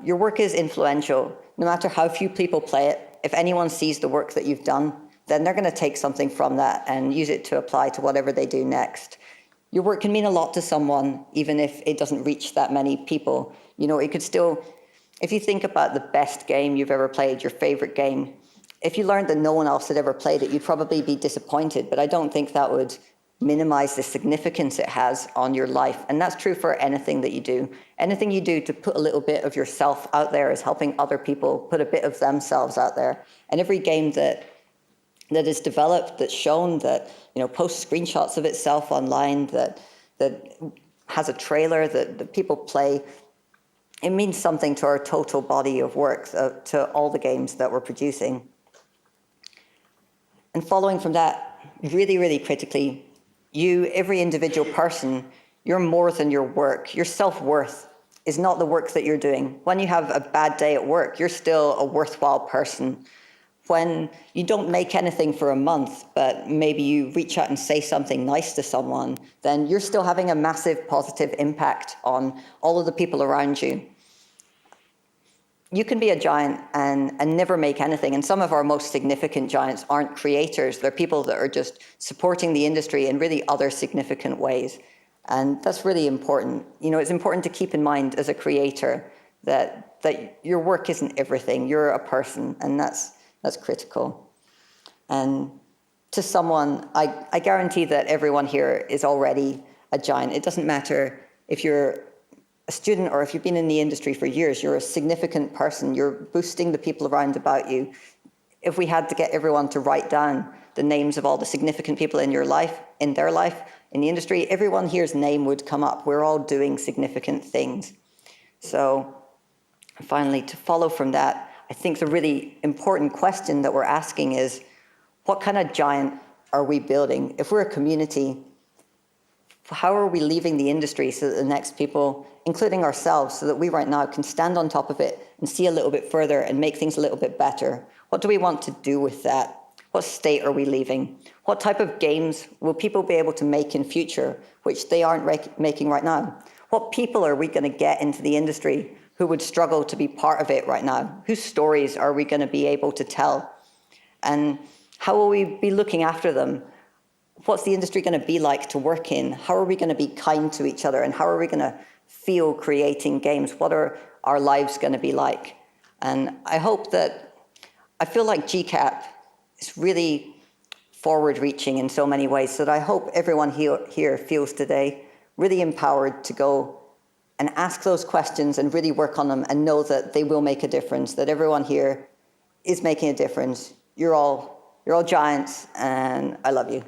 Your work is influential. No matter how few people play it, if anyone sees the work that you've done, then they're going to take something from that and use it to apply to whatever they do next. Your work can mean a lot to someone, even if it doesn't reach that many people. It could still, if you think about the best game you've ever played, your favorite game, if you learned that no one else had ever played it, you'd probably be disappointed, but I don't think that would minimize the significance it has on your life. And that's true for anything that you do. Anything you do to put a little bit of yourself out there is helping other people put a bit of themselves out there. And every game that is developed, that's shown, that posts screenshots of itself online, that has a trailer that people play, it means something to our total body of work, to all the games that we're producing. And following from that, really, really critically, you, every individual person, you're more than your work. Your self-worth is not the work that you're doing. When you have a bad day at work, you're still a worthwhile person. When you don't make anything for a month, but maybe you reach out and say something nice to someone, then you're still having a massive positive impact on all of the people around you. You can be a giant and never make anything. And some of our most significant giants aren't creators. They're people that are just supporting the industry in really other significant ways. And that's really important. It's important to keep in mind as a creator that your work isn't everything. You're a person, and that's critical. And to someone, I guarantee that everyone here is already a giant. It doesn't matter if you're a student or if you've been in the industry for years, you're a significant person. You're boosting the people around about you. If we had to get everyone to write down the names of all the significant people in your life, in their life, in the industry, everyone here's name would come up. We're all doing significant things. So finally, to follow from that, I think the really important question that we're asking is, what kind of giant are we building? If we're a community, how are we leaving the industry so that the next people, including ourselves, so that we right now can stand on top of it and see a little bit further and make things a little bit better? What do we want to do with that? What state are we leaving? What type of games will people be able to make in future, which they aren't making right now? What people are we going to get into the industry who would struggle to be part of it right now? Whose stories are we going to be able to tell? And how will we be looking after them? What's the industry going to be like to work in? How are we going to be kind to each other? And how are we going to feel creating games? What are our lives going to be like? And I feel like GCAP is really forward-reaching in so many ways, so that I hope everyone here feels today really empowered to go and ask those questions and really work on them and know that they will make a difference, that everyone here is making a difference. You're all giants, and I love you.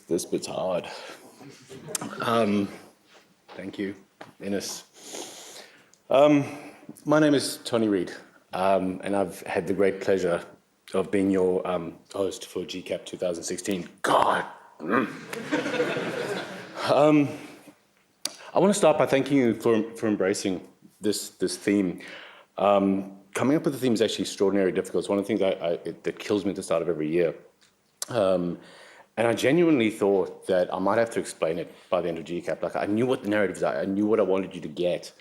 This bit's hard. Thank you, Innes. My name is Tony Reid, and I've had the great pleasure of being your host for GCAP 2016. God. I want to start by thanking you for embracing this theme. Coming up with the theme is actually extraordinarily difficult. It's one of the things that kills me at the start of every year. And I genuinely thought that I might have to explain it by the end of GCAP. Like, I knew what the narratives are. I knew what I wanted you to get.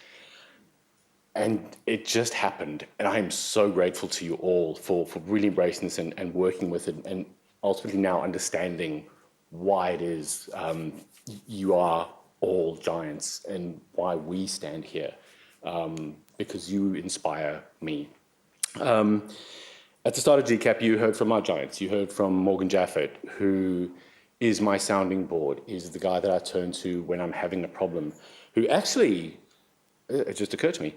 And it just happened. And I am so grateful to you all for really embracing this and working with it, and ultimately now understanding why it is you are all giants and why we stand here, because you inspire me. At the start of GCAP, you heard from our giants. You heard from Morgan Jaffet, who is my sounding board, is the guy that I turn to when I'm having a problem, who actually, it just occurred to me,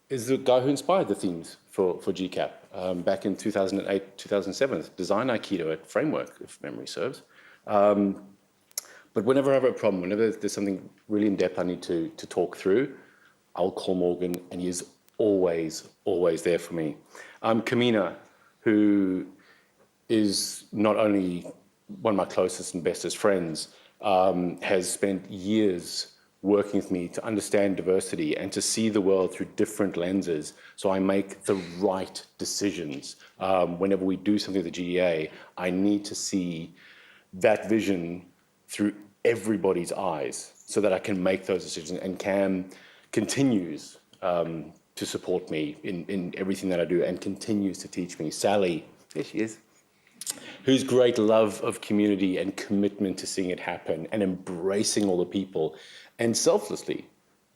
is the guy who inspired the themes for GCAP back in 2008, 2007, Design Aikido at Framework, if memory serves. But whenever I have a problem, whenever there's something really in-depth I need to talk through, I'll call Morgan, and he is always there for me. Kamina, who is not only one of my closest and bestest friends, has spent years working with me to understand diversity and to see the world through different lenses, so I make the right decisions. Whenever we do something at the GEA, I need to see that vision through everybody's eyes so that I can make those decisions, and Cam continues to support me in everything that I do and continues to teach me. Sally, there she is, whose great love of community and commitment to seeing it happen and embracing all the people and selflessly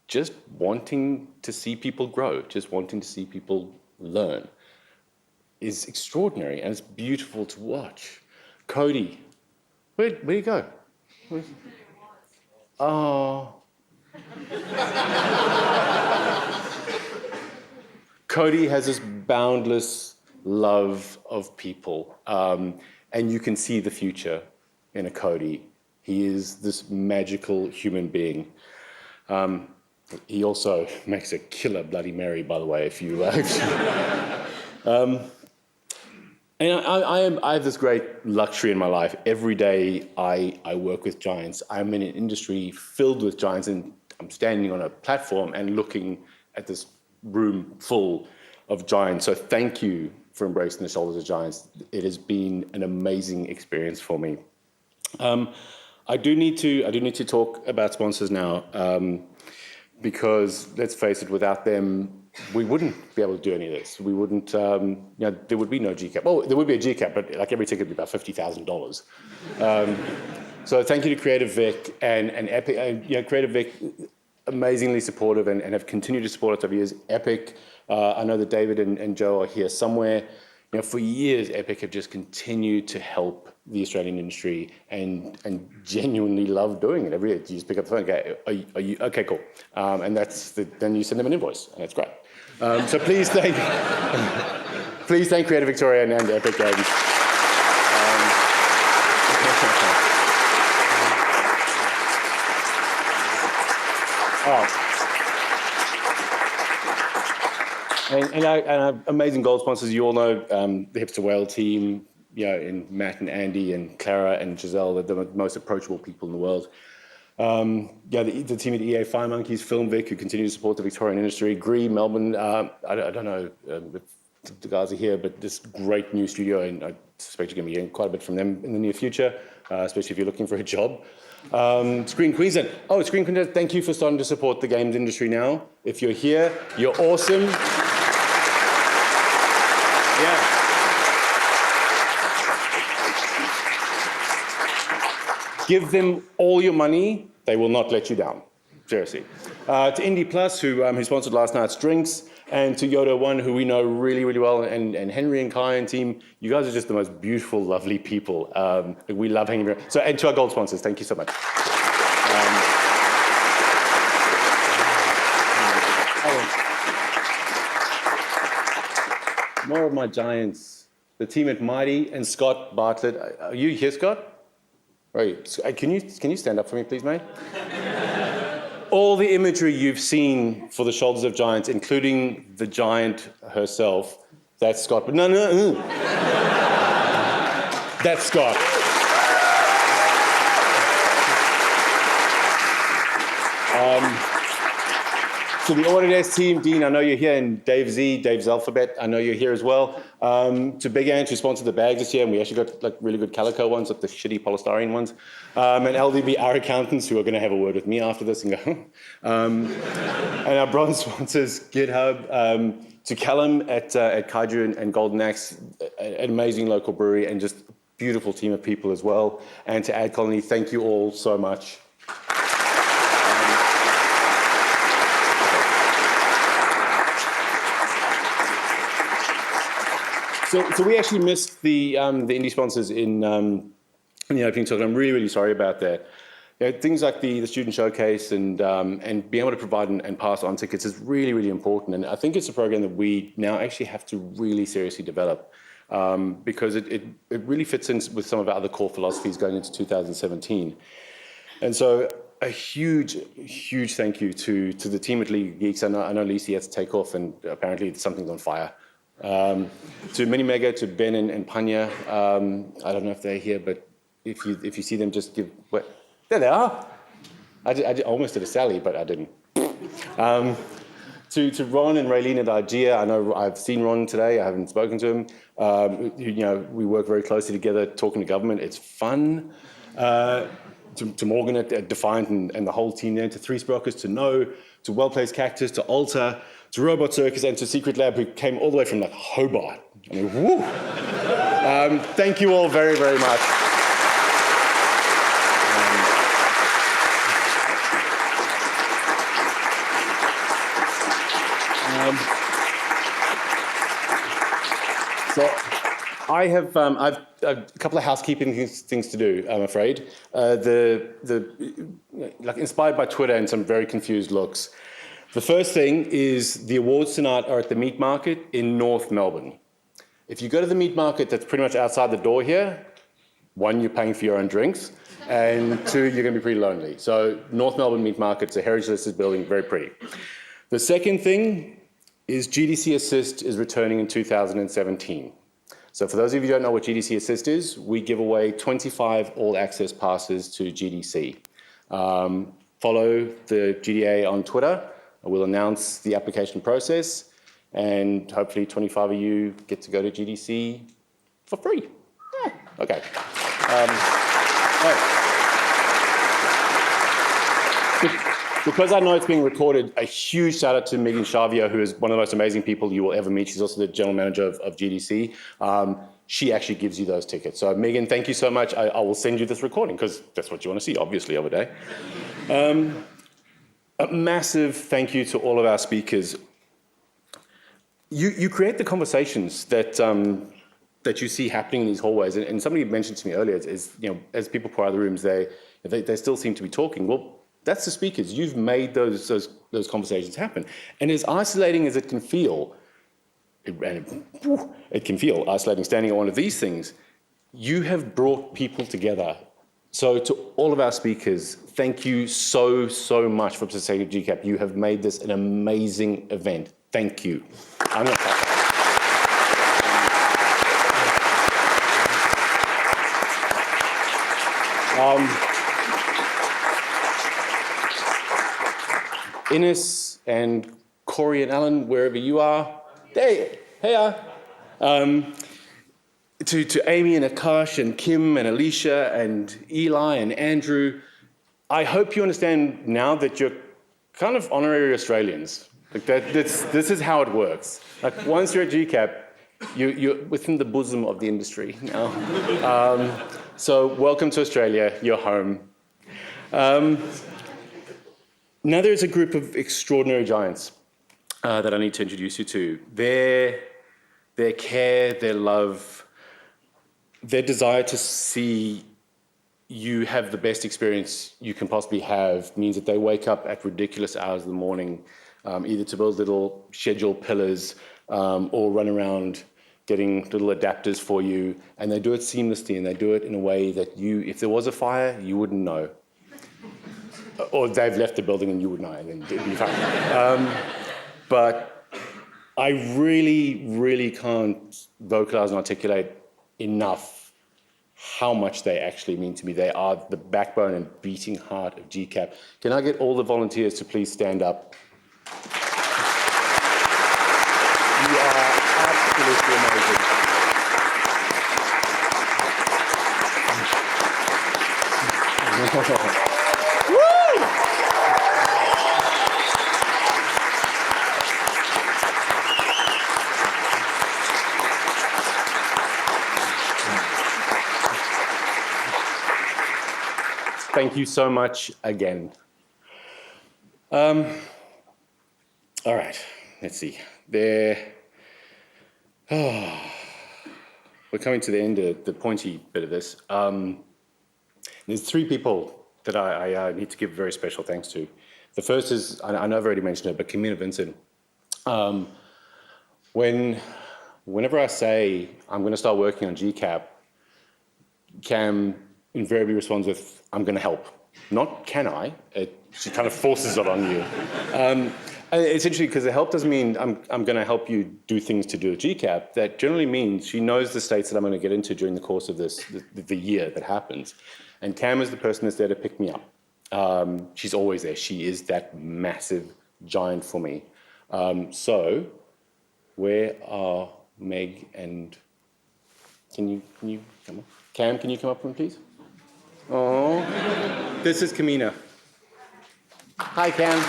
just wanting to see people grow, just wanting to see people learn is extraordinary, and it's beautiful to watch. Cody, where'd you go? Oh. Cody has this boundless love of people, and you can see the future in a Cody. He is this magical human being. He also makes a killer Bloody Mary, by the way, if you... And I have this great luxury in my life. Every day I work with giants. I'm in an industry filled with giants, and I'm standing on a platform and looking at this room full of giants. So thank you for embracing the shoulders of giants. It has been an amazing experience for me. I do need to talk about sponsors now, because let's face it, without them, we wouldn't be able to do any of this. We wouldn't, there would be no GCAP. Well, there would be a GCAP, but like every ticket would be about $50,000. So thank you to Creative Vic and Epic. Creative Vic, amazingly supportive and have continued to support us over years. Epic, I know that David and Joe are here somewhere. For years, Epic have just continued to help the Australian industry and genuinely love doing it. Every year, you just pick up the phone and go, are you okay, cool. And then you send them an invoice, and it's great. So please thank Creative Victoria and Epic Games. And our amazing gold sponsors, you all know the Hipster Whale team, in Matt and Andy and Clara and Giselle, they're the most approachable people in the world. The team at EA Fire Monkeys, Film Vic, who continue to support the Victorian industry, Gree, Melbourne, I don't know if the guys are here, but this great new studio, and I suspect you're going to be getting quite a bit from them in the near future, especially if you're looking for a job. Screen Queensland. Oh, Screen Queensland, thank you for starting to support the games industry now. If you're here, you're awesome. Yeah. Give them all your money, they will not let you down. Seriously. To Indie Plus, who sponsored last night's drinks, and to Yoda One, who we know really, really well, and Henry and Kai and team, you guys are just the most beautiful, lovely people. We love hanging around. So, and to our gold sponsors, thank you so much. More of my giants. The team at Mighty and Scott Bartlett. Are you here, Scott? Right. Can you stand up for me, please, mate? All the imagery you've seen for the shoulders of giants, including the giant herself, that's Scott. But no. That's Scott. To the Autodesk team, Dean, I know you're here, and Dave Z, Dave's Alphabet, I know you're here as well. To Big Ant, who sponsored the bags this year, and we actually got like really good calico ones, like the shitty polystyrene ones. And LDB, our accountants, who are going to have a word with me after this and go. And our bronze sponsors, GitHub, to Callum at Kaiju and Golden Axe, an amazing local brewery, and just beautiful team of people as well. And to Ad Colony, thank you all so much. So we actually missed the indie sponsors in the opening talk. I'm really, really sorry about that. Things like the student showcase and being able to provide and pass on tickets is really, really important. And I think it's a program that we now actually have to really seriously develop because it really fits in with some of our other core philosophies going into 2017. And so a huge, huge thank you to the team at League of Geeks. I know Lisi had to take off, and apparently something's on fire. To Mini Mega, to Ben and Panya, I don't know if they're here, but if you see them, just give. There they are. I almost did a Sally, but I didn't. To Ron and Raylene at Argia, I know I've seen Ron today. I haven't spoken to him. We work very closely together, talking to government. It's fun. to Morgan at Defiant and the whole team there, to Three Sprockets, to No, to Well Placed Cactus, to Alta, to Robot Circus, and to Secret Lab, who came all the way from like Hobart. I mean, woo! Thank you all very, very much. So I have I've a couple of housekeeping things to do, I'm afraid. Like inspired by Twitter and some very confused looks. The first thing is the awards tonight are at the Meat Market in North Melbourne. If you go to the Meat Market, that's pretty much outside the door here. One, you're paying for your own drinks, and two, you're going to be pretty lonely. So North Melbourne Meat Market's a heritage listed building, very pretty. The second thing is GDC Assist is returning in 2017. So for those of you who don't know what GDC Assist is, we give away 25 all-access passes to GDC. Follow the GDA on Twitter. We'll announce the application process, and hopefully 25 of you get to go to GDC for free. Yeah, okay. Because I know it's being recorded, a huge shout out to Megan Shavia, who is one of the most amazing people you will ever meet. She's also the general manager of GDC. She actually gives you those tickets. So Megan, thank you so much. I will send you this recording because that's what you want to see, obviously, of a day. A massive thank you to all of our speakers. You create the conversations that you see happening in these hallways. And somebody mentioned to me earlier is as people pour out of the rooms, they still seem to be talking. Well, that's the speakers. You've made those conversations happen. And as isolating as it can feel, it can feel isolating standing at one of these things, you have brought people together. So to all of our speakers, thank you so, so much for participating in GCAP. You have made this an amazing event. Thank you. I'm going to clap. Innes and Corey and Alan, wherever you are, to Amy and Akash and Kim and Alicia and Eli and Andrew, I hope you understand now that you're kind of honorary Australians. Like this is how it works. Like once you're at GCAP, you're within the bosom of the industry now. So welcome to Australia, you're home. Now there's a group of extraordinary giants that I need to introduce you to. Their care, their love, their desire to see you have the best experience you can possibly have means that they wake up at ridiculous hours in the morning, either to build little schedule pillars or run around getting little adapters for you. And they do it seamlessly, and they do it in a way that if there was a fire, you wouldn't know. Or they've left the building and you would know, and then it'd be fine. But I really, really can't vocalize and articulate enough how much they actually mean to me. They are the backbone and beating heart of GCAP. Can I get all the volunteers to please stand up? You are absolutely amazing. Thank you so much again. All right, let's see. We're coming to the end of the pointy bit of this. There's three people that I need to give very special thanks to. The first is, I know I've already mentioned it, but Camina Vincent. Whenever I say I'm going to start working on GCAP, Cam invariably responds with, I'm going to help. Not can I, she kind of forces it on you. And it's interesting because the help doesn't mean I'm going to help you do things to do at GCAP. That generally means she knows the states that I'm going to get into during the course of the year that happens. And Cam is the person that's there to pick me up. She's always there. She is that massive giant for me. So where are Meg and, can you come up? Cam, can you come up with me, please? Oh, this is Kamina. Hi, Cam.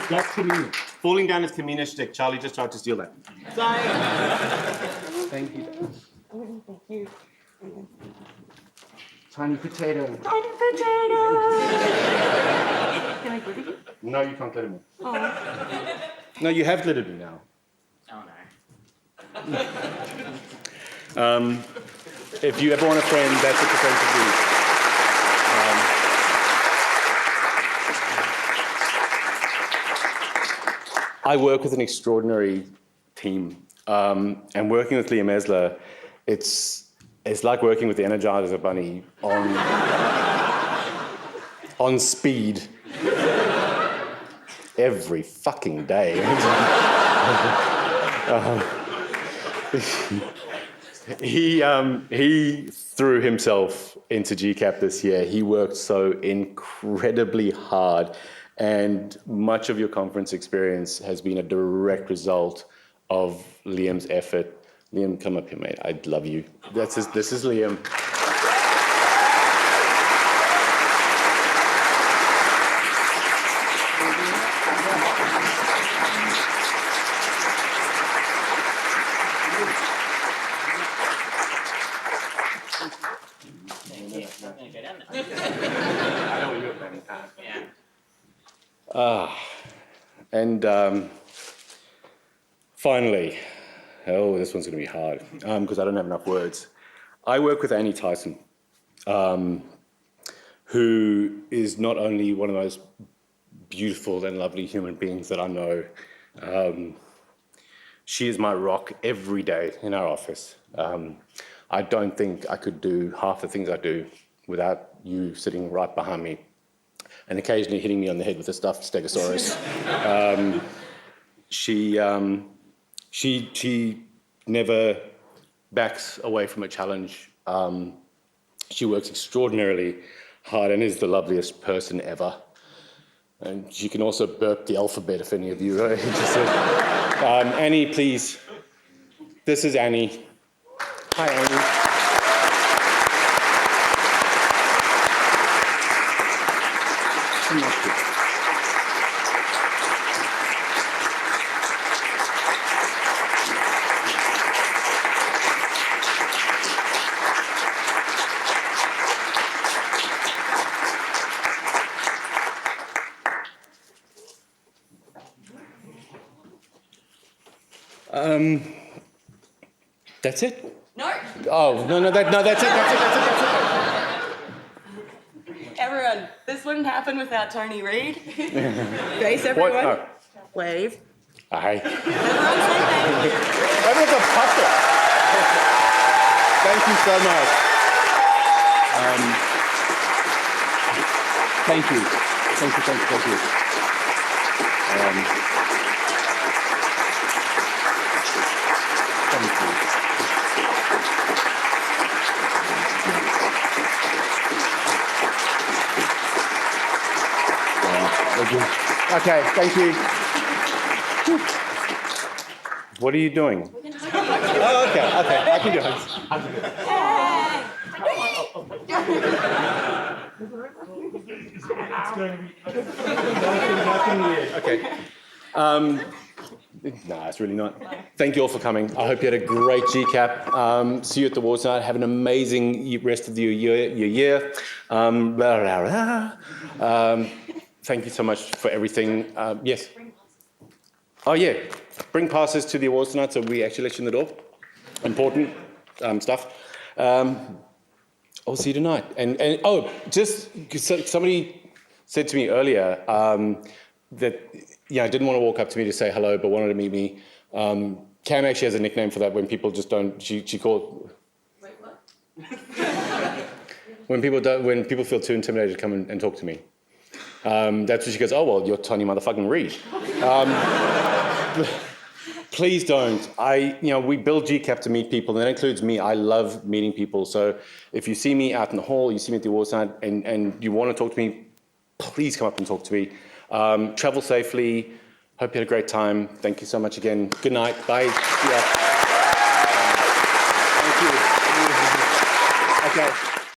That's Kamina. Falling down is Kamina's shtick. Charlie just tried to steal that. Sorry. Thank you. Thank you. Tiny potato. Tiny potato! Can I glitter you? No, you can't glitter me. Oh. No, you have glittered me now. Oh no. If you ever want a friend, that's what you're going to do. I work with an extraordinary team, and working with Liam Esler, it's like working with the Energizer Bunny on speed every fucking day. He threw himself into GCAP this year. He worked so incredibly hard, and much of your conference experience has been a direct result of Liam's effort. Liam, come up here, mate. I'd love you. This is Liam. And finally, oh, this one's going to be hard because I don't have enough words. I work with Annie Tyson, who is not only one of the most beautiful and lovely human beings that I know. She is my rock every day in our office. I don't think I could do half the things I do without you sitting right behind me and occasionally hitting me on the head with a stuffed stegosaurus. She never backs away from a challenge. She works extraordinarily hard and is the loveliest person ever. And she can also burp the alphabet if any of you are interested. Annie, please. This is Annie. Hi, Annie. That's it? No! Oh, that's it. Everyone, this wouldn't happen without Tony Reid. Face everyone. What? Oh. Wave. Hi. Everyone say thank you. Everyone's a puppet. Thank you so much. Thank you. Thank you. Thank you. Okay, thank you. What are you doing? Oh, okay, I can do it. Okay. Nah, it's really not. Thank you all for coming. I hope you had a great GCAP. See you at the awards tonight. Have an amazing rest of your year. Thank you so much for everything. Yes. Oh yeah, bring passes to the awards tonight so we actually let you in the door. Important stuff. I'll see you tonight. And oh, just somebody said to me earlier that didn't want to walk up to me to say hello, but wanted to meet me. Cam actually has a nickname for that when people just don't. She called. Wait, what? When people feel too intimidated to come and talk to me. That's when she goes, oh, well, you're Tony motherfucking Reid. Please don't. We build GCAP to meet people, and that includes me. I love meeting people. So if you see me out in the hall, you see me at the awards night, and you want to talk to me, please come up and talk to me. Travel safely. Hope you had a great time. Thank you so much again. Good night. Bye. See ya.